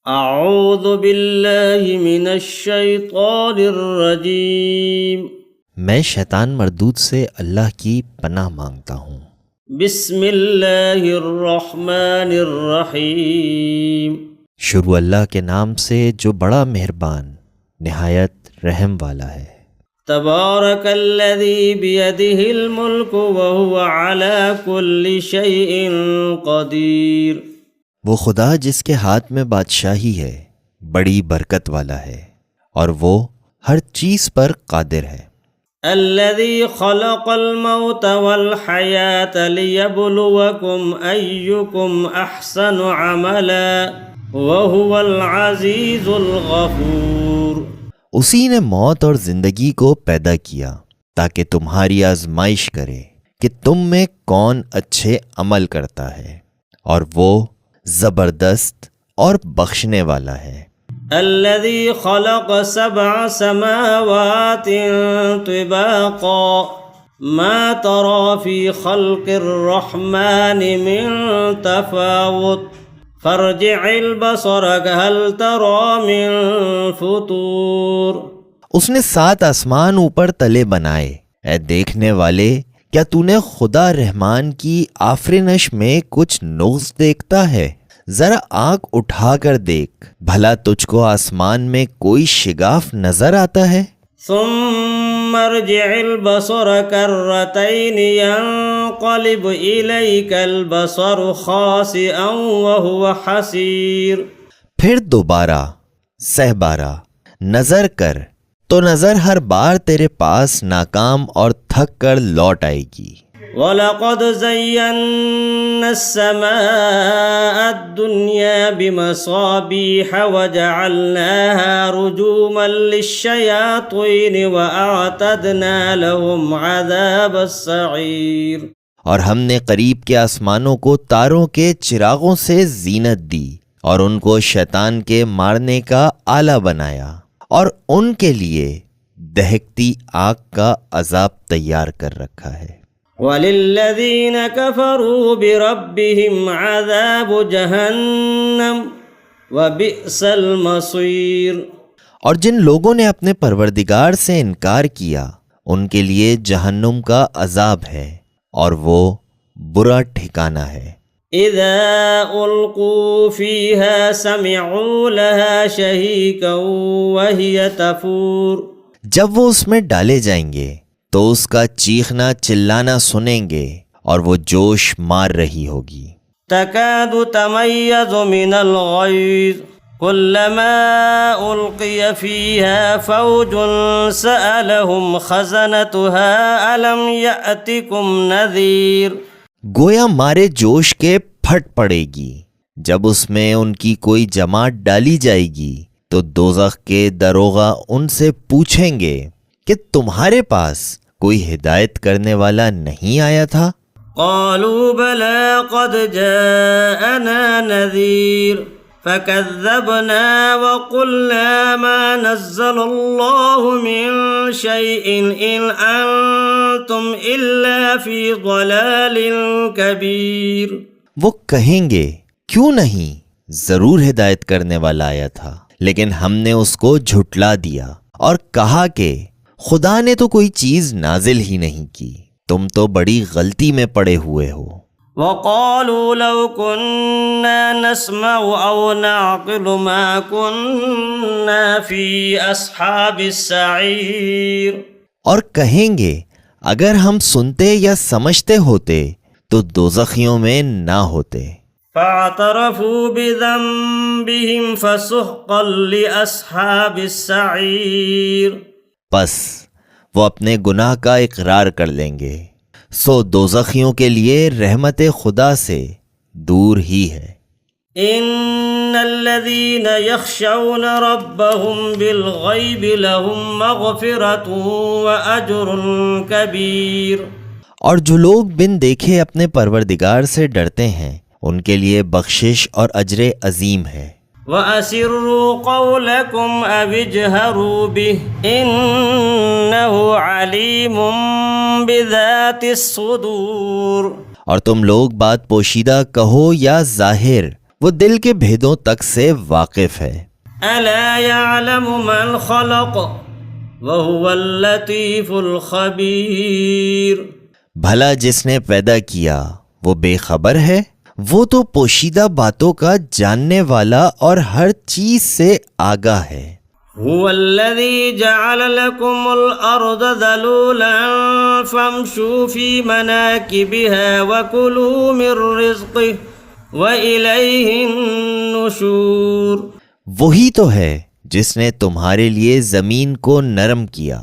اعوذ باللہ من الشیطان الرجیم میں شیطان مردود سے اللہ کی پناہ مانگتا ہوں۔ بسم اللہ الرحمن الرحیم شروع اللہ کے نام سے جو بڑا مہربان نہایت رحم والا ہے۔ تبارک الذی بیدہ الملک وہو علی کل شیء قدیر۔ وہ خدا جس کے ہاتھ میں بادشاہی ہے بڑی برکت والا ہے اور وہ ہر چیز پر قادر ہے۔ الذی خلق الموت والحیاة لیبلوکم ایکم احسن عملا وہو العزیز الغفور۔ اسی نے موت اور زندگی کو پیدا کیا تاکہ تمہاری آزمائش کرے کہ تم میں کون اچھے عمل کرتا ہے، اور وہ زبردست اور بخشنے والا ہے۔ الذي خلق 7 سماوات طباقا ما ترى في خلق الرحمن من تفاوت فارجع البصر هل ترى من فطور۔ اس نے 7 آسمان اوپر تلے بنائے، اے دیکھنے والے کیا تو نے خدا رحمان کی آفرینش میں کچھ نقص دیکھتا ہے؟ ذرا آنکھ اٹھا کر دیکھ، بھلا تجھ کو آسمان میں کوئی شگاف نظر آتا ہے؟ ثم ارجع البصر كرتين ينقلب إليك البصر خاسئا وهو حسير۔ پھر دوبارہ 7 نظر کر تو نظر ہر بار تیرے پاس ناکام اور تھک کر لوٹ آئے گی۔ وَلَقَدْ زَيَّنَّا السَّمَاءَ الدُّنْيَا بِمَصَابِيحَ وَجَعَلْنَاهَا رُجُومًا لِلشَّيَاطِينِ وَأَعْتَدْنَا لَهُمْ عَذَابَ السَّعِيرِ۔ اور ہم نے قریب کے آسمانوں کو تاروں کے چراغوں سے زینت دی اور ان کو شیطان کے مارنے کا آلہ بنایا، اور ان کے لیے دہکتی آگ کا عذاب تیار کر رکھا ہے۔ وَلِلَّذِينَ كَفَرُوا بِرَبِّهِمْ عَذَابُ جَهَنَّمَ وَبِئْسَ الْمَصِيرُ۔ اور جن لوگوں نے اپنے پروردگار سے انکار کیا ان کے لیے جہنم کا عذاب ہے اور وہ برا ٹھکانہ ہے۔ اذا القوا فيها سمعوا لها شهيقا وهي تفور۔ جب وہ اس میں ڈالے جائیں گے تو اس کا چیخنا چلانا سنیں گے اور وہ جوش مار رہی ہوگی۔ تكاد تميز من الغيظ كلما ألقي فيها فوج سألهم خزنتها ألم يأتكم نذير۔ گویا مارے جوش کے پھٹ پڑے گی۔ جب اس میں ان کی کوئی جماعت ڈالی جائے گی تو دوزخ کے داروغہ ان سے پوچھیں گے کہ تمہارے پاس کوئی ہدایت کرنے والا نہیں آیا تھا؟ قالوا بلى قد جاءنا نذير فكذبنا وقلنا ما نزل الله من شيء إن أنتم إلا في ضلال كبير۔ وہ کہیں گے کیوں نہیں، ضرور ہدایت کرنے والا آیا تھا، لیکن ہم نے اس کو جھٹلا دیا اور کہا کہ خدا نے تو کوئی چیز نازل ہی نہیں کی، تم تو بڑی غلطی میں پڑے ہوئے ہو۔ وقالوا لو كنا نسمع أو نعقل ما كنا في أصحاب السعير۔ اور کہیں گے اگر ہم سنتے یا سمجھتے ہوتے تو دوزخیوں میں نہ ہوتے۔ فاعترفوا بذنبهم فسحقا لأصحاب السعير۔ پس وہ اپنے گناہ کا اقرار کر لیں گے، سو دوزخیوں کے لیے رحمت خدا سے دور ہی ہے۔ ان الذين يخشون ربهم بالغيب لهم مغفرة واجر كبير۔ اور جو لوگ بن دیکھے اپنے پروردگار سے ڈرتے ہیں ان کے لیے بخشش اور اجر عظیم ہے۔ وَأَسِرُّوا قَوْلَكُمْ أَوِ اجْهَرُوا بِهِ إِنَّهُ عَلِيمٌ بِذَاتِ الصُّدُورِ۔ اور تم لوگ بات پوشیدہ کہو یا ظاہر، وہ دل کے بھیدوں تک سے واقف ہے۔ ألا يعلم من خلق وهو اللطيف الخبير۔ بھلا جس نے پیدا کیا وہ بے خبر ہے؟ وہ تو پوشیدہ باتوں کا جاننے والا اور ہر چیز سے آگاہ ہے۔ هو الذي جعل لكم الأرض ذلولا فامشوا في مناكبها وكلوا من رزقه وإليه النشور۔ وہی تو ہے جس نے تمہارے لیے زمین کو نرم کیا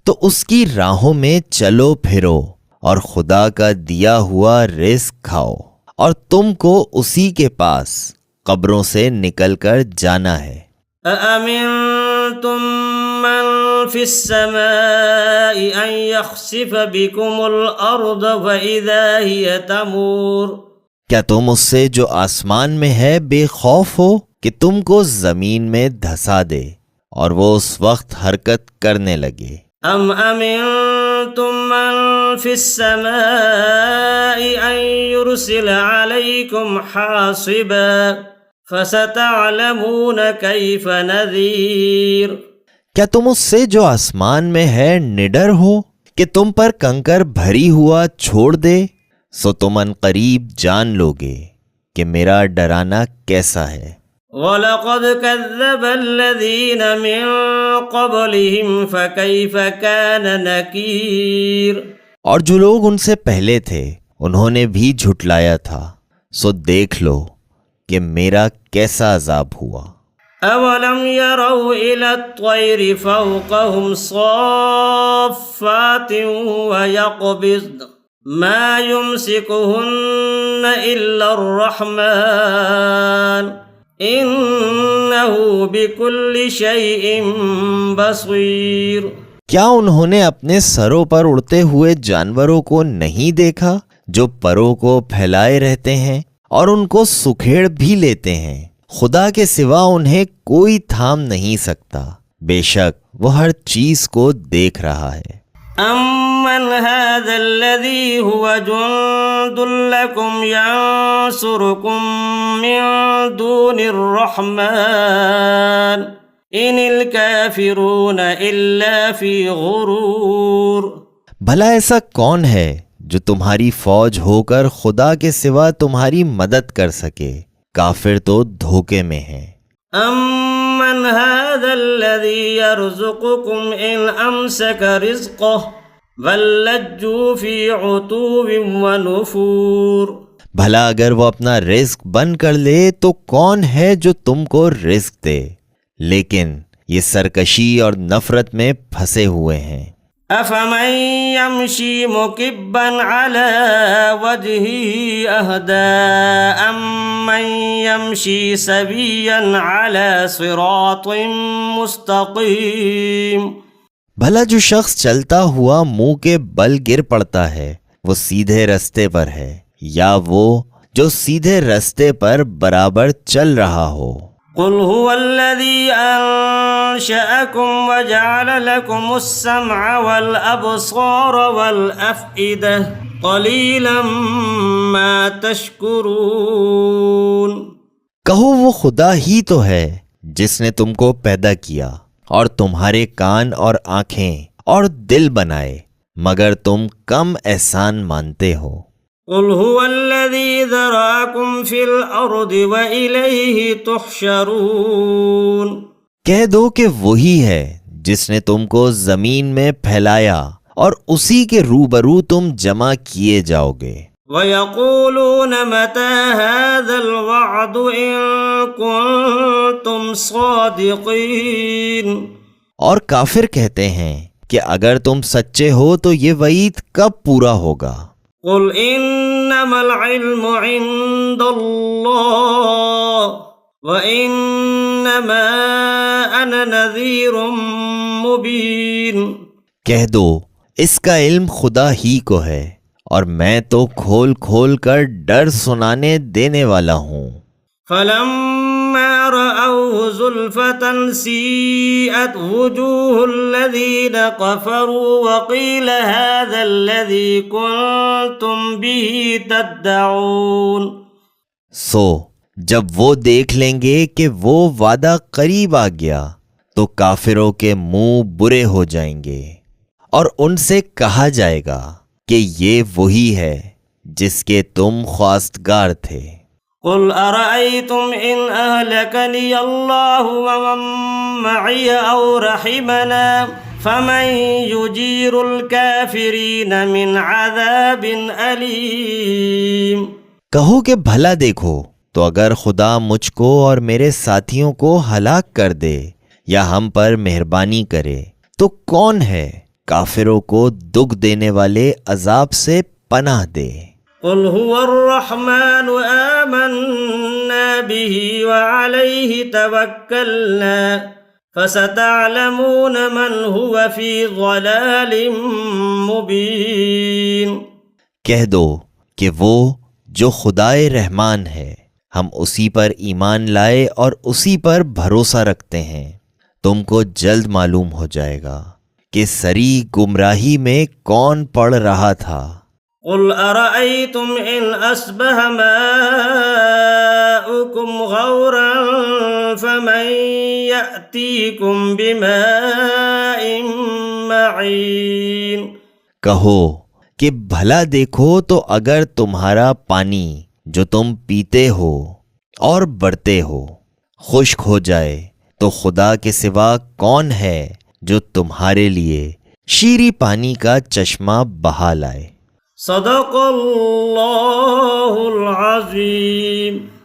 تو اس کی راہوں میں چلو پھرو اور خدا کا دیا ہوا رزق کھاؤ، اور تم کو اسی کے پاس قبروں سے نکل کر جانا ہے۔ أأمنتم من في السماء أن يخسف بكم الأرض فإذا هي تمور۔ کیا تم اس سے جو آسمان میں ہے بے خوف ہو کہ تم کو زمین میں دھسا دے اور وہ اس وقت حرکت کرنے لگے؟ أم أمنتم من في السماء أن يرسل عليكم حاصبا فستعلمون كيف نذير۔ کیا تم اس سے جو آسمان میں ہے نڈر ہو کہ تم پر کنکر بھری ہوا چھوڑ دے؟ سو تم ان قریب جان لوگے کہ میرا ڈرانا کیسا ہے۔ وَلَقَدْ كَذَّبَ الَّذِينَ مِن قَبْلِهِمْ فَكَيْفَ كَانَ نَكِيرٌ۔ اور جو لوگ ان سے پہلے تھے انہوں نے بھی جھٹلایا تھا، سو دیکھ لو کہ میرا کیسا عذاب ہوا۔ أَوَلَمْ يَرَوْا إِلَى الطَّيْرِ فَوْقَهُمْ صَافَّاتٍ وَيَقْبِضْنَ مَا يُمْسِكُهُنَّ إِلَّا الرَّحْمَنُ إِنَّهُ بِكُلِّ شَيْءٍ بَصِيرٌ۔ کیا انہوں نے اپنے سروں پر اڑتے ہوئے جانوروں کو نہیں دیکھا جو پروں کو پھیلائے رہتے ہیں اور ان کو سکھیڑ بھی لیتے ہیں؟ خدا کے سوا انہیں کوئی تھام نہیں سکتا، بے شک وہ ہر چیز کو دیکھ رہا ہے۔ أَمَّنْ هَذَا الَّذِي هُوَ جُنْدٌ لَكُمْ يَنْصُرُكُمْ مِنْ دُونِ الرَّحْمَنِ إِنِ الْكَافِرُونَ إِلَّا فِي غُرُورٍ۔ بھلا ایسا کون ہے جو تمہاری فوج ہو کر خدا کے سوا تمہاری مدد کر سکے؟ کافر تو دھوکے میں ہیں۔ أَمَّنْ هَذَا الَّذِي يَرْزُقُكُمْ إِنْ أَمْسَكَ رِزْقَهُ بَل لَّجُّوا فِي عُتُوٍّ وَنُفُورٍ۔ بھلا اگر وہ اپنا رزق بند کر لے تو کون ہے جو تم کو رزق دے؟ لیکن یہ سرکشی اور نفرت میں پھنسے ہوئے ہیں۔ أَفَمَن يَمْشِي مُكِبًّا عَلَى وَجْهِهِ أَهْدَىٰ أَمَّن يَمْشِي سَوِيًّا عَلَى صِرَاطٍ مُّسْتَقِيمٍ۔ بھلا جو شخص چلتا ہوا منہ کے بل گر پڑتا ہے وہ سیدھے رستے پر ہے، یا وہ جو سیدھے رستے پر برابر چل رہا ہو؟ قل هو الذي أنشأكم وجعل لكم السمع والأبصار والأفئدة قليلا ما تشكرون۔ کہو وہ خدا ہی تو ہے جس نے تم کو پیدا کیا اور تمہارے کان اور آنکھیں اور دل بنائے، مگر تم کم احسان مانتے ہو۔ قل هو الذي ذرأكم في الأرض وإليه تحشرون۔ کہہ دو کہ وہی ہے جس نے تم کو زمین میں پھیلایا اور اسی کے روبرو تم جمع کیے جاؤ گے۔ وَيَقُولُونَ مَتَى هَذَا الْوَعْدُ إِن كُنتُمْ صَادِقِينَ۔ اور کافر کہتے ہیں کہ اگر تم سچے ہو تو یہ وعید کب پورا ہوگا؟ قل انما العلم عند اللہ وانما انا نذیر مبین۔ کہہ دو اس کا علم خدا ہی کو ہے اور میں تو کھول کھول کر ڈر سنانے دینے والا ہوں۔ فلما رأوه زلفة سيئت وجوه الذين كفروا وقيل هذا الذي كنتم به تدعون۔ سو جب وہ دیکھ لیں گے کہ وہ وعدہ قریب آ گیا تو کافروں کے منہ برے ہو جائیں گے اور ان سے کہا جائے گا کہ یہ وہی ہے جس کے تم خواستگار تھے۔ قل ارأيتم ان اهلكني الله ومن معي او رحمنا فمن يجير الكافرين من عذاب أليم۔ کہو کہ بھلا دیکھو تو اگر خدا مجھ کو اور میرے ساتھیوں کو ہلاک کر دے یا ہم پر مہربانی کرے تو کون ہے کافروں کو دکھ دینے والے عذاب سے پناہ دے۔ قل هو الرحمن آمنا به وعليه توكلنا فستعلمون من هو في ضلال مبين۔ کہہ دو کہ وہ جو خدائے رحمان ہے، ہم اسی پر ایمان لائے اور اسی پر بھروسہ رکھتے ہیں، تم کو جلد معلوم ہو جائے گا کہ سری گمراہی میں کون پڑ رہا تھا۔ قل ارأيتم ان اصبح ماؤكم غورا فمن يأتيكم بماء معين۔ کہو کہ بھلا دیکھو تو اگر تمہارا پانی جو تم پیتے ہو اور بڑھتے ہو خشک ہو جائے تو خدا کے سوا کون ہے جو تمہارے لیے شیریں پانی کا چشمہ بہا لائے۔ صدق اللہ العظیم۔